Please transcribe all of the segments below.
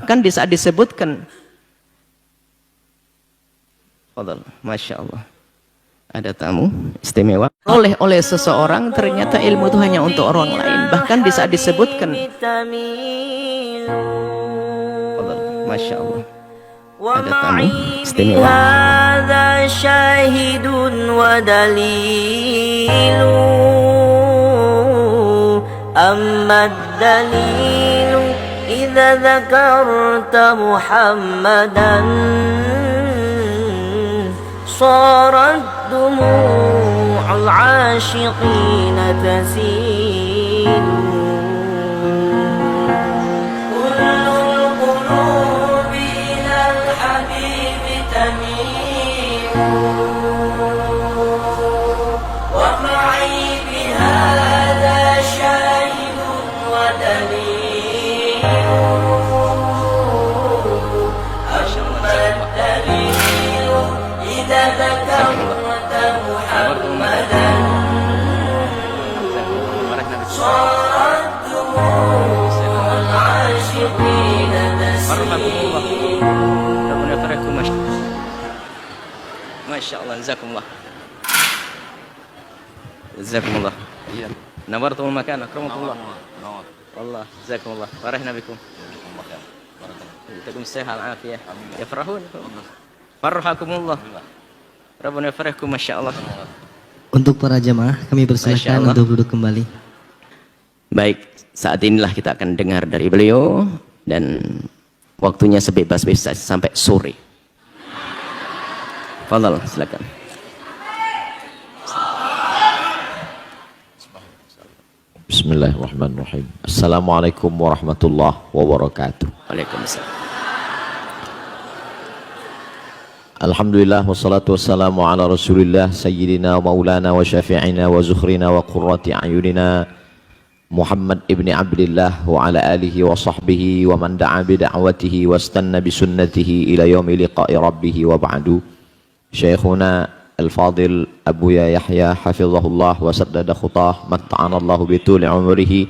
Kan di saat disebutkan, Masya Allah, ada tamu istimewa oleh seseorang, ternyata ilmu itu hanya untuk orang lain. Bahkan di saat disebutkan, Masya Allah, ada tamu istimewa. إذا ذكرت محمدا صارت دموع العاشقين تسيل كل القلوب إلى الحبيب تميل ومعي بهذا شاهد ودليل Masya Allah, jazakumullah. Jazakumullah. Nawartumul makan, akramakumullah. Allah, jazakumullah. Farahna bikum. Takum sehat afiyah. Yafrahun. Farhakumullah. Rabbuna yafrahkum, Masya Allah. Untuk para jamaah, kami persilakan untuk duduk kembali. Baik, saat inilah kita akan dengar dari beliau, dan waktunya sebebas-bebas sampai sore. Fadhal, silakan. Bismillahirrahmanirrahim. Assalamualaikum warahmatullahi wabarakatuh. Waalaikumsalam. Alhamdulillah wassalatu wassalamu ala Rasulillah sayyidina wa maulana wa syafi'ina wa zukhrina wa qurrati a'yunina Muhammad ibni Abdillah wa ala alihi wa sahbihi wa man da'a bi da'watihi wa istanna bi sunnatihi ila yaumi liqa'i rabbih wa ba'du. Syekhuna Al-Fadil Abuya Yahya hafizahullah wa saddada khutah matta'anallahu bituli umrihi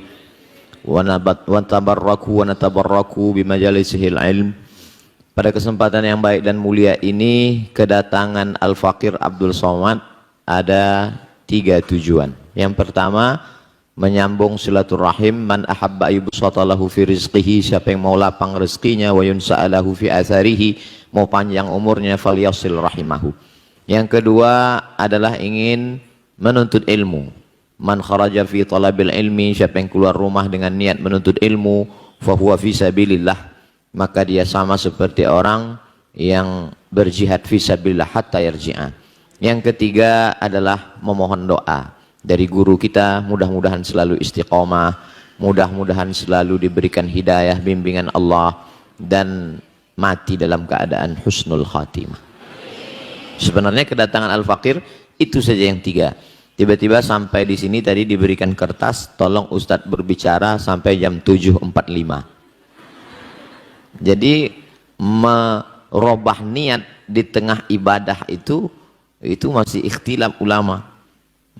wa natabarraku bi majalisihil ilm. Pada kesempatan yang baik dan mulia ini, kedatangan Al-Faqir Abdul Somad ada 3 tujuan. Yang pertama, menyambung silaturahim. Man ahabba yubsatalahu fi rizqihi, siapa yang mau lapang rezekinya, wa yunsa'alahu fi atharihi, mau panjang umurnya, falyasil rahimahu. Yang kedua adalah ingin menuntut ilmu. Man kharaja fi talabil ilmi, siapa yang keluar rumah dengan niat menuntut ilmu, fahuwa fi sabilillah, maka dia sama seperti orang yang berjihad fi sabilillah hatta yarji'a. Yang ketiga adalah memohon doa dari guru kita, mudah-mudahan selalu istiqomah, mudah-mudahan selalu diberikan hidayah, bimbingan Allah, dan mati dalam keadaan husnul khatimah. Sebenarnya kedatangan Al-Faqir itu saja yang 3. Tiba-tiba sampai di sini tadi diberikan kertas, tolong Ustadz berbicara sampai jam 7.45. Jadi merubah niat di tengah ibadah itu masih ikhtilaf ulama.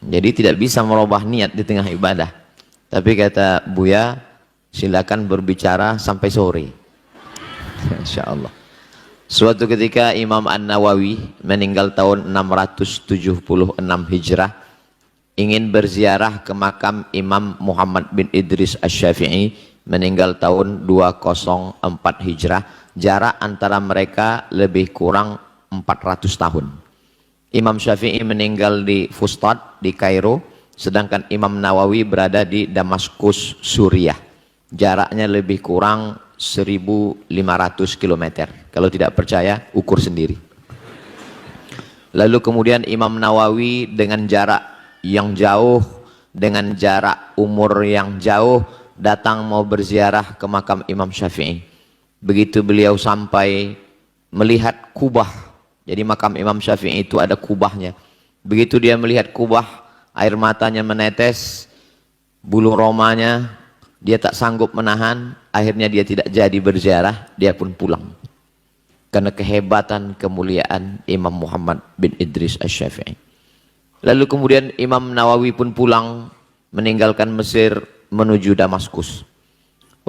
Jadi tidak bisa merubah niat di tengah ibadah. Tapi kata Buya, silakan berbicara sampai sore. Insya Allah. Suatu ketika Imam An-Nawawi meninggal tahun 676 Hijrah, ingin berziarah ke makam Imam Muhammad bin Idris Asy-Syafi'i, meninggal tahun 204 Hijrah. Jarak antara mereka lebih kurang 400 tahun. Imam Syafi'i meninggal di Fustat di Kairo, sedangkan Imam Nawawi berada di Damaskus, Suriah. Jaraknya lebih kurang 1.500 km. Kalau tidak percaya, ukur sendiri. Lalu kemudian Imam Nawawi dengan jarak yang jauh, dengan jarak umur yang jauh, datang mau berziarah ke makam Imam Syafi'i. Begitu beliau sampai, melihat kubah. Jadi makam Imam Syafi'i itu ada kubahnya. Begitu dia melihat kubah, air matanya menetes, bulu romanya dia tak sanggup menahan. Akhirnya dia tidak jadi berziarah, dia pun pulang. Karena kehebatan, kemuliaan Imam Muhammad bin Idris Asy-Syafi'i. Lalu kemudian Imam Nawawi pun pulang, meninggalkan Mesir menuju Damaskus.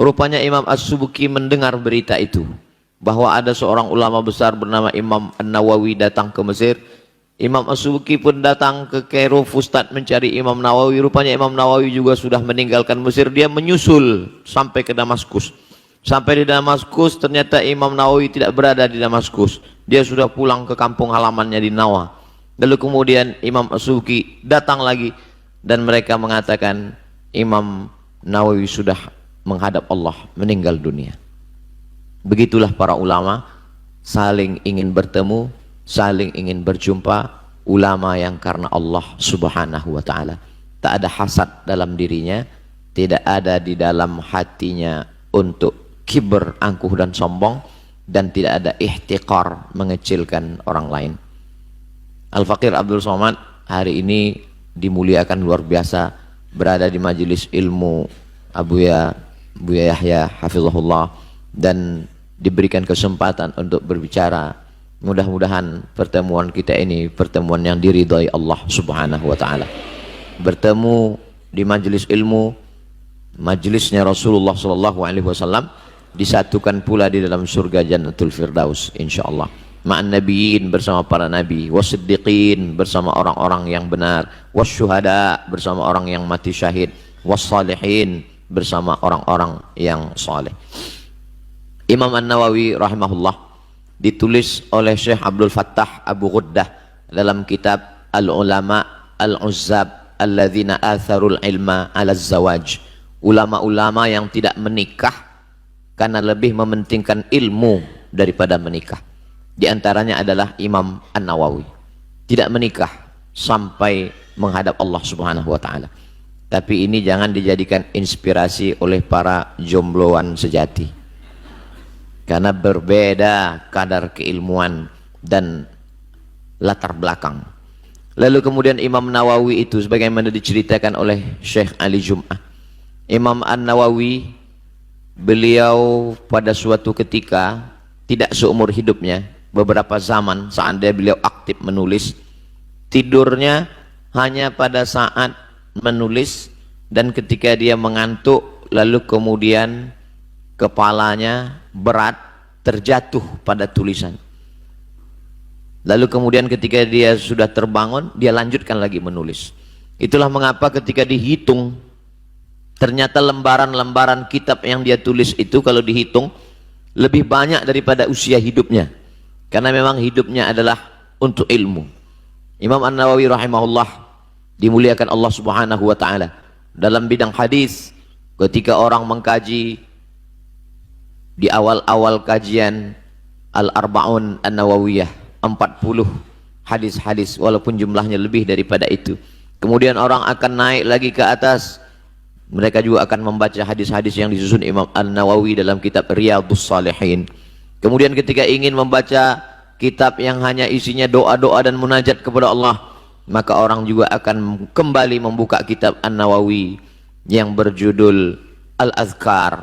Rupanya Imam As-Subki mendengar berita itu, bahwa ada seorang ulama besar bernama Imam An-Nawawi datang ke Mesir. Imam As-Subki pun datang ke Kairo, Fustat, mencari Imam Nawawi. Rupanya Imam Nawawi juga sudah meninggalkan Mesir. Dia menyusul sampai ke Damaskus. Sampai di Damaskus, ternyata Imam Nawawi tidak berada di Damaskus. Dia sudah pulang ke kampung halamannya di Nawa. Lalu kemudian Imam As-Subki datang lagi, dan mereka mengatakan Imam Nawawi sudah menghadap Allah, meninggal dunia. Begitulah para ulama saling ingin bertemu, saling ingin berjumpa. Ulama yang karena Allah subhanahu wa ta'ala. Tak ada hasad dalam dirinya, tidak ada di dalam hatinya untuk kibr, angkuh dan sombong, dan tidak ada ihtiqar, mengecilkan orang lain. Al-Faqir Abdul Somad hari ini dimuliakan luar biasa, berada di majelis ilmu Buya Yahya hafizahullah, dan diberikan kesempatan untuk berbicara. Mudah-mudahan pertemuan kita ini pertemuan yang diridhai Allah subhanahu wa ta'ala. Bertemu di majelis ilmu, majelisnya Rasulullah sallallahu alaihi wasallam, disatukan pula di dalam surga Jannatul Firdaus insyaallah. Ma'an nabiyyin, bersama para nabi, wasiddiqin, bersama orang-orang yang benar, wasyuhada, bersama orang yang mati syahid, wassalihin, bersama orang-orang yang saleh. Imam An-Nawawi rahimahullah ditulis oleh Syekh Abdul Fattah Abu Ghuddah dalam kitab Al-Ulama Al-Uzzab Alladzina Atharul Ilma Ala Zawaj. Ulama-ulama yang tidak menikah karena lebih mementingkan ilmu daripada menikah. Di antaranya adalah Imam An-Nawawi. Tidak menikah sampai menghadap Allah subhanahu wa ta'ala. Tapi ini jangan dijadikan inspirasi oleh para jombloan sejati, karena berbeda kadar keilmuan dan latar belakang. Lalu kemudian Imam Nawawi itu sebagaimana diceritakan oleh Syekh Ali Jum'ah, Imam An-Nawawi, beliau pada suatu ketika, tidak seumur hidupnya, beberapa zaman seandainya beliau aktif menulis, tidurnya hanya pada saat menulis, dan ketika dia mengantuk lalu kemudian kepalanya berat terjatuh pada tulisan. Lalu kemudian ketika dia sudah terbangun, dia lanjutkan lagi menulis. Itulah mengapa ketika dihitung, ternyata lembaran-lembaran kitab yang dia tulis itu kalau dihitung lebih banyak daripada usia hidupnya, karena memang hidupnya adalah untuk ilmu. Imam An-Nawawi rahimahullah dimuliakan Allah subhanahu wa ta'ala dalam bidang hadis. Ketika orang mengkaji di awal-awal kajian Al-Arba'un An-Nawawiyah, 40 hadis-hadis, walaupun jumlahnya lebih daripada itu. Kemudian orang akan naik lagi ke atas, mereka juga akan membaca hadis-hadis yang disusun Imam An-Nawawi dalam kitab Riyadhus Shalihin. Kemudian ketika ingin membaca kitab yang hanya isinya doa-doa dan munajat kepada Allah, maka orang juga akan kembali membuka kitab An-Nawawi yang berjudul Al-Azkar.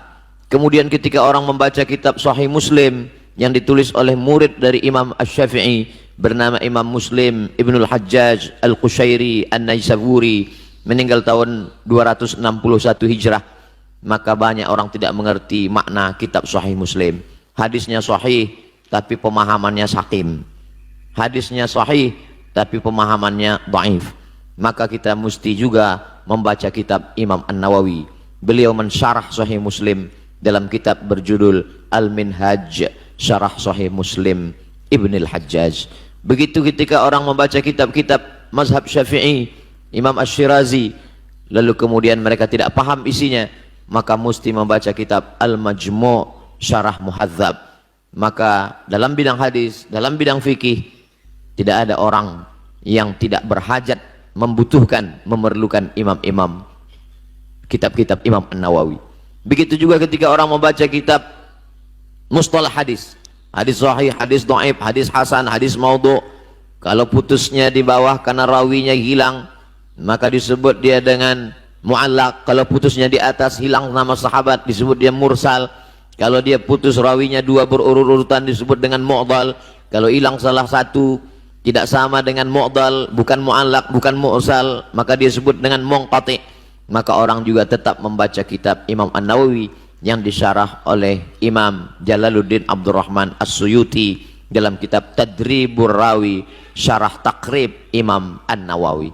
Kemudian ketika orang membaca kitab Sahih Muslim yang ditulis oleh murid dari Imam Asy-Syafi'i bernama Imam Muslim Ibnul Hajjaj Al-Qushairi An-Naisaburi, meninggal tahun 261 Hijrah, maka banyak orang tidak mengerti makna kitab Sahih Muslim. Hadisnya sahih tapi pemahamannya sakim, hadisnya sahih tapi pemahamannya dhaif. Maka kita mesti juga membaca kitab Imam An-Nawawi. Beliau mensyarah Sahih Muslim dalam kitab berjudul Al-Minhaj Syarah Sahih Muslim Ibnul Hajjaj. Begitu ketika orang membaca kitab-kitab mazhab Syafi'i, Imam Asy-Syirazi, lalu kemudian mereka tidak paham isinya, maka mesti membaca kitab Al-Majmu' Syarah Muhadzab. Maka dalam bidang hadis, dalam bidang fikih, tidak ada orang yang tidak berhajat, membutuhkan, memerlukan imam-imam kitab-kitab Imam An-Nawawi. Begitu juga ketika orang membaca kitab mustalah hadis, hadis sahih, hadis dhaif, hadis hasan, hadis maudhu', kalau putusnya di bawah karena rawinya hilang, maka disebut dia dengan mu'allaq. Kalau putusnya di atas hilang nama sahabat, disebut dia mursal. Kalau dia putus rawinya dua berurut-urutan, disebut dengan mu'dal. Kalau hilang salah satu, tidak sama dengan mu'dal, bukan mu'allaq, bukan mursal, maka dia sebut dengan munqati'. Maka orang juga tetap membaca kitab Imam An-Nawawi yang disyarah oleh Imam Jalaluddin Abdurrahman As-Suyuti dalam kitab Tadribur Rawi syarah takrib Imam An-Nawawi.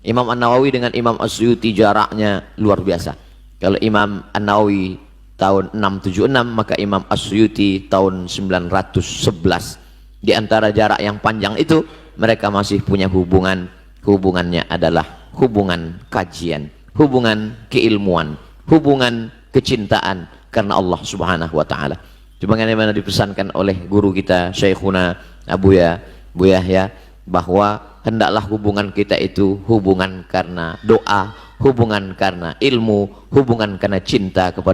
Imam An-Nawawi dengan Imam As-Suyuti jaraknya luar biasa. Kalau Imam An-Nawawi tahun 676, maka Imam As-Suyuti tahun 911. Di antara jarak yang panjang itu mereka masih punya hubungan. Hubungannya adalah hubungan kajian, hubungan keilmuan, hubungan kecintaan karena Allah Subhanahu wa taala. Sebagaimana dipesankan oleh guru kita Syekhuna Buya Yahya, bahwa hendaklah hubungan kita itu hubungan karena doa, hubungan karena ilmu, hubungan karena cinta kepada